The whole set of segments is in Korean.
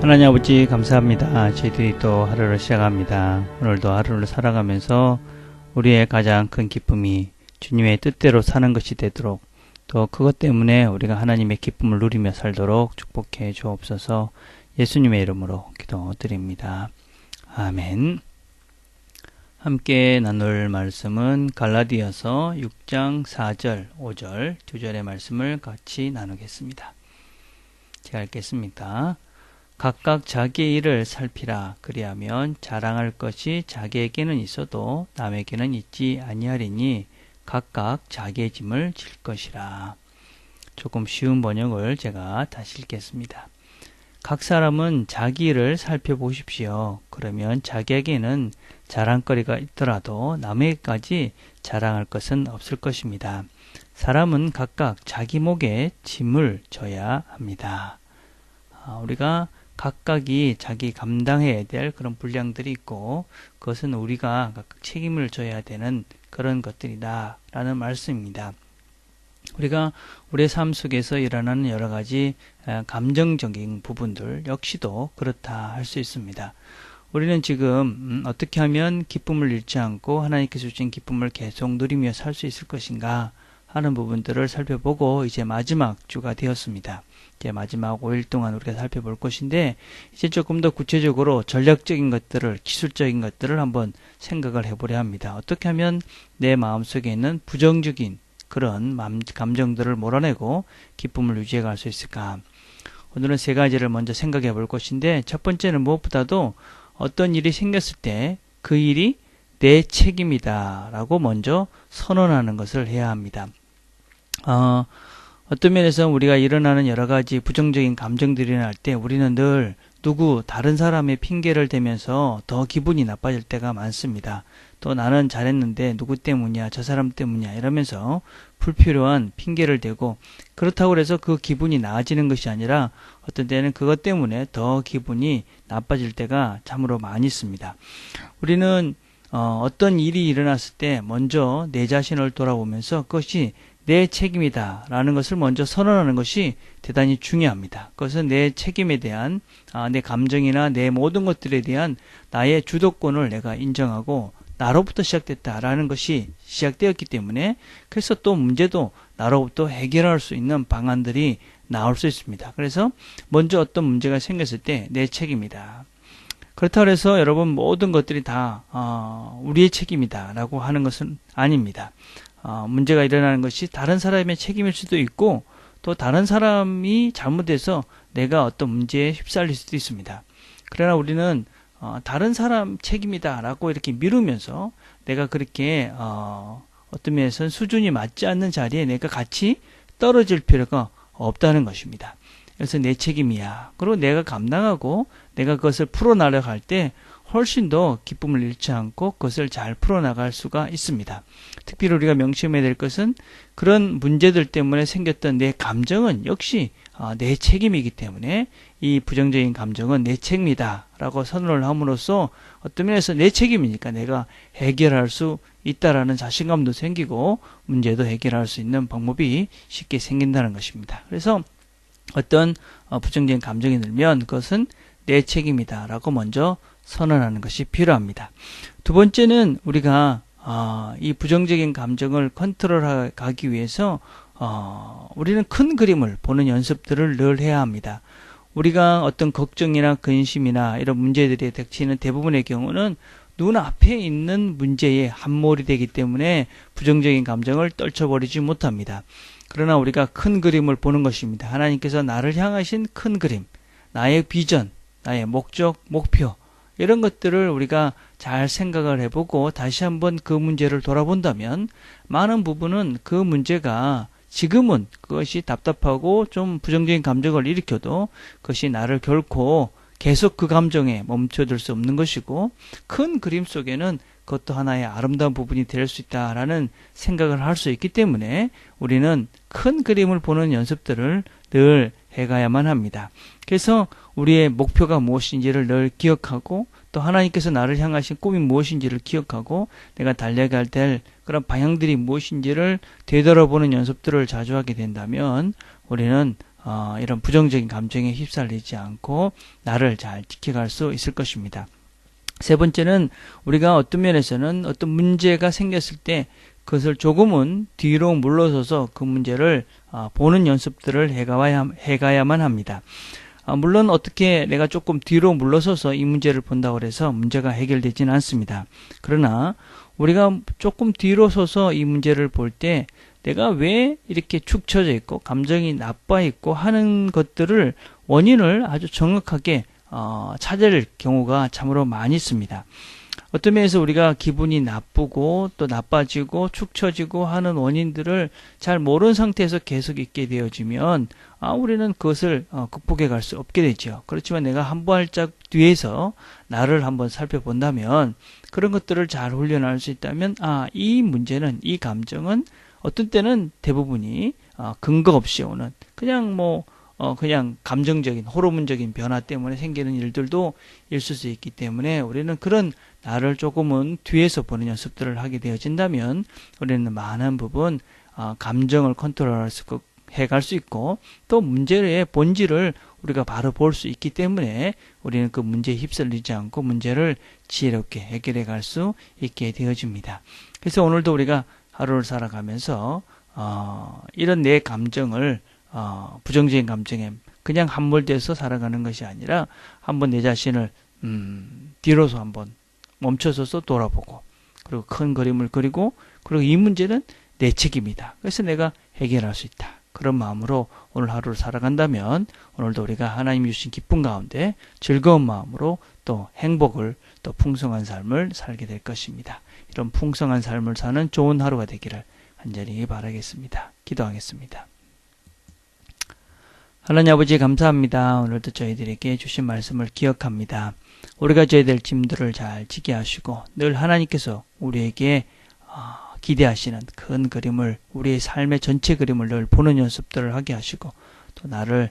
하나님 아버지 감사합니다. 저희들이 또 하루를 시작합니다. 오늘도 하루를 살아가면서 우리의 가장 큰 기쁨이 주님의 뜻대로 사는 것이 되도록, 또 그것 때문에 우리가 하나님의 기쁨을 누리며 살도록 축복해 주옵소서. 예수님의 이름으로 기도드립니다. 아멘. 함께 나눌 말씀은 갈라디아서 6장 4절, 5절 두 절의 말씀을 같이 나누겠습니다. 제가 읽겠습니다. 각각 자기의 일을 살피라. 그리하면 자랑할 것이 자기에게는 있어도 남에게는 있지 아니하리니 각각 자기의 짐을 질 것이라. 조금 쉬운 번역을 제가 다시 읽겠습니다. 각 사람은 자기 일을 살펴보십시오. 그러면 자기에게는 자랑거리가 있더라도 남에게까지 자랑할 것은 없을 것입니다. 사람은 각각 자기 목에 짐을 져야 합니다. 우리가 각각이 자기 감당해야 될 그런 분량들이 있고, 그것은 우리가 각각 책임을 져야 되는 그런 것들이다 라는 말씀입니다. 우리가 우리의 삶 속에서 일어나는 여러 가지 감정적인 부분들 역시도 그렇다 할 수 있습니다. 우리는 지금 어떻게 하면 기쁨을 잃지 않고 하나님께서 주신 기쁨을 계속 누리며 살 수 있을 것인가 하는 부분들을 살펴보고 이제 마지막 주가 되었습니다. 이제 마지막 5일 동안 우리가 살펴볼 것인데, 이제 조금 더 구체적으로 전략적인 것들을, 기술적인 것들을 한번 생각을 해보려 합니다. 어떻게 하면 내 마음속에 있는 부정적인 그런 감정들을 몰아내고 기쁨을 유지해 갈 수 있을까? 오늘은 세 가지를 먼저 생각해 볼 것인데, 첫 번째는 무엇보다도 어떤 일이 생겼을 때 그 일이 내 책임이다 라고 먼저 선언하는 것을 해야 합니다. 어떤 면에서 우리가 일어나는 여러 가지 부정적인 감정들이 일어날 때 우리는 늘 다른 사람의 핑계를 대면서 더 기분이 나빠질 때가 많습니다. 또 나는 잘했는데 누구 때문이야, 저 사람 때문이야 이러면서 불필요한 핑계를 대고, 그렇다고 해서 그 기분이 나아지는 것이 아니라 어떤 때는 그것 때문에 더 기분이 나빠질 때가 참으로 많이 있습니다. 우리는 어떤 일이 일어났을 때 먼저 내 자신을 돌아보면서 그것이 내 책임이다 라는 것을 먼저 선언하는 것이 대단히 중요합니다. 그것은 내 책임에 대한 내 감정이나 내 모든 것들에 대한 나의 주도권을 내가 인정하고 나로부터 시작됐다라는 것이 시작되었기 때문에, 그래서 또 문제도 나로부터 해결할 수 있는 방안들이 나올 수 있습니다. 그래서 먼저 어떤 문제가 생겼을 때 내 책임이다. 그렇다고 해서 여러분 모든 것들이 다 우리의 책임이다 라고 하는 것은 아닙니다. 문제가 일어나는 것이 다른 사람의 책임일 수도 있고, 또 다른 사람이 잘못해서 내가 어떤 문제에 휩쓸릴 수도 있습니다. 그러나 우리는 다른 사람 책임이다 라고 이렇게 미루면서 내가 그렇게 어떤 면에서는 수준이 맞지 않는 자리에 내가 같이 떨어질 필요가 없다는 것입니다. 그래서 내 책임이야. 그리고 내가 감당하고 내가 그것을 풀어나가갈 때 훨씬 더 기쁨을 잃지 않고 그것을 잘 풀어나갈 수가 있습니다. 특별히 우리가 명심해야 될 것은 그런 문제들 때문에 생겼던 내 감정은 역시 내 책임이기 때문에 이 부정적인 감정은 내 책임이다 라고 선언을 함으로써 어떤 면에서 내 책임이니까 내가 해결할 수 있다라는 자신감도 생기고 문제도 해결할 수 있는 방법이 쉽게 생긴다는 것입니다. 그래서 어떤 부정적인 감정이 들면 그것은 내 책임이다 라고 먼저 선언하는 것이 필요합니다. 두 번째는 우리가 이 부정적인 감정을 컨트롤하기 위해서 우리는 큰 그림을 보는 연습들을 늘 해야 합니다. 우리가 어떤 걱정이나 근심이나 이런 문제들이 닥치는 대부분의 경우는 눈앞에 있는 문제에 함몰이 되기 때문에 부정적인 감정을 떨쳐버리지 못합니다. 그러나 우리가 큰 그림을 보는 것입니다. 하나님께서 나를 향하신 큰 그림, 나의 비전, 나의 목적, 목표, 이런 것들을 우리가 잘 생각을 해보고 다시 한번 그 문제를 돌아본다면 많은 부분은 그 문제가 지금은 그것이 답답하고 좀 부정적인 감정을 일으켜도 그것이 나를 결코 계속 그 감정에 멈춰들 수 없는 것이고, 큰 그림 속에는 그것도 하나의 아름다운 부분이 될 수 있다라는 생각을 할 수 있기 때문에 우리는 큰 그림을 보는 연습들을 늘 해가야만 합니다. 그래서 우리의 목표가 무엇인지를 늘 기억하고, 또 하나님께서 나를 향하신 꿈이 무엇인지를 기억하고 내가 달려가야 될 그런 방향들이 무엇인지를 되돌아보는 연습들을 자주 하게 된다면 우리는 이런 부정적인 감정에 휩쓸리지 않고 나를 잘 지켜갈 수 있을 것입니다. 세 번째는 우리가 어떤 면에서는 어떤 문제가 생겼을 때 그것을 조금은 뒤로 물러서서 그 문제를 보는 연습들을 해가야만 합니다. 물론 어떻게 내가 조금 뒤로 물러서서 이 문제를 본다고 해서 문제가 해결되지는 않습니다. 그러나 우리가 조금 뒤로 서서 이 문제를 볼 때 내가 왜 이렇게 축 처져 있고 감정이 나빠 있고 하는 것들을 원인을 아주 정확하게 찾을 경우가 참으로 많이 있습니다. 어떤 면에서 우리가 기분이 나쁘고 또 나빠지고 축 처지고 하는 원인들을 잘 모르는 상태에서 계속 있게 되어지면 우리는 그것을 극복해 갈 수 없게 되죠. 그렇지만 내가 한 발짝 뒤에서 나를 한번 살펴본다면 그런 것들을 잘 훈련할 수 있다면 이 문제는 이 감정은 어떤 때는 대부분이 근거 없이 오는 그냥 감정적인 호르몬적인 변화 때문에 생기는 일들도 있을 수 있기 때문에 우리는 그런 나를 조금은 뒤에서 보는 연습들을 하게 되어진다면 우리는 많은 부분 감정을 해갈 수 있고 또 문제의 본질을 우리가 바로 볼 수 있기 때문에 우리는 그 문제에 휩쓸리지 않고 문제를 지혜롭게 해결해 갈 수 있게 되어집니다. 그래서 오늘도 우리가 하루를 살아가면서 이런 내 감정을 부정적인 감정에 그냥 함몰돼서 살아가는 것이 아니라 한번 내 자신을 뒤로서 한번 멈춰서서 돌아보고 그리고 큰 그림을 그리고 그리고 이 문제는 내 책임이다. 그래서 내가 해결할 수 있다. 그런 마음으로 오늘 하루를 살아간다면 오늘도 우리가 하나님이 주신 기쁨 가운데 즐거운 마음으로 또 행복을 또 풍성한 삶을 살게 될 것입니다. 이런 풍성한 삶을 사는 좋은 하루가 되기를 간절히 바라겠습니다. 기도하겠습니다. 하나님 아버지 감사합니다. 오늘도 저희들에게 주신 말씀을 기억합니다. 우리가 져야 될 짐들을 잘 지게 하시고 늘 하나님께서 우리에게 기대하시는 큰 그림을 우리의 삶의 전체 그림을 늘 보는 연습들을 하게 하시고 또 나를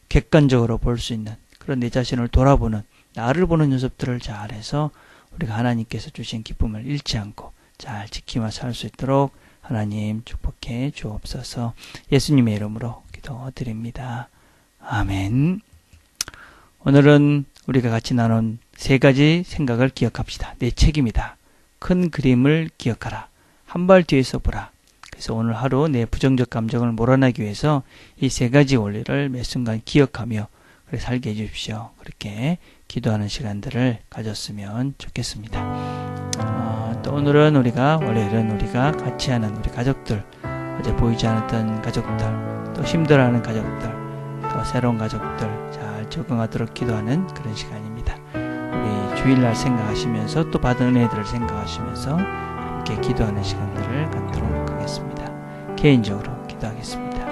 객관적으로 볼 수 있는 그런 내 자신을 돌아보는 나를 보는 연습들을 잘해서 우리가 하나님께서 주신 기쁨을 잃지 않고 잘 지키며 살 수 있도록 하나님 축복해 주옵소서. 예수님의 이름으로 기도드립니다. 아멘. 오늘은 우리가 같이 나눈 세 가지 생각을 기억합시다. 내 책임이다. 큰 그림을 기억하라. 한 발 뒤에서 보라. 그래서 오늘 하루 내 부정적 감정을 몰아내기 위해서 이 세 가지 원리를 매 순간 기억하며 그렇게 살게 해주십시오. 그렇게 기도하는 시간들을 가졌으면 좋겠습니다. 또 오늘은 월요일은 우리가 같이 하는 우리 가족들, 어제 보이지 않았던 가족들, 또 힘들어하는 가족들, 또 새로운 가족들 잘 적응하도록 기도하는 그런 시간입니다. 우리 주일날 생각하시면서 또 받은 은혜들을 생각하시면서 함께 기도하는 시간들을 갖도록 하겠습니다. 개인적으로 기도하겠습니다.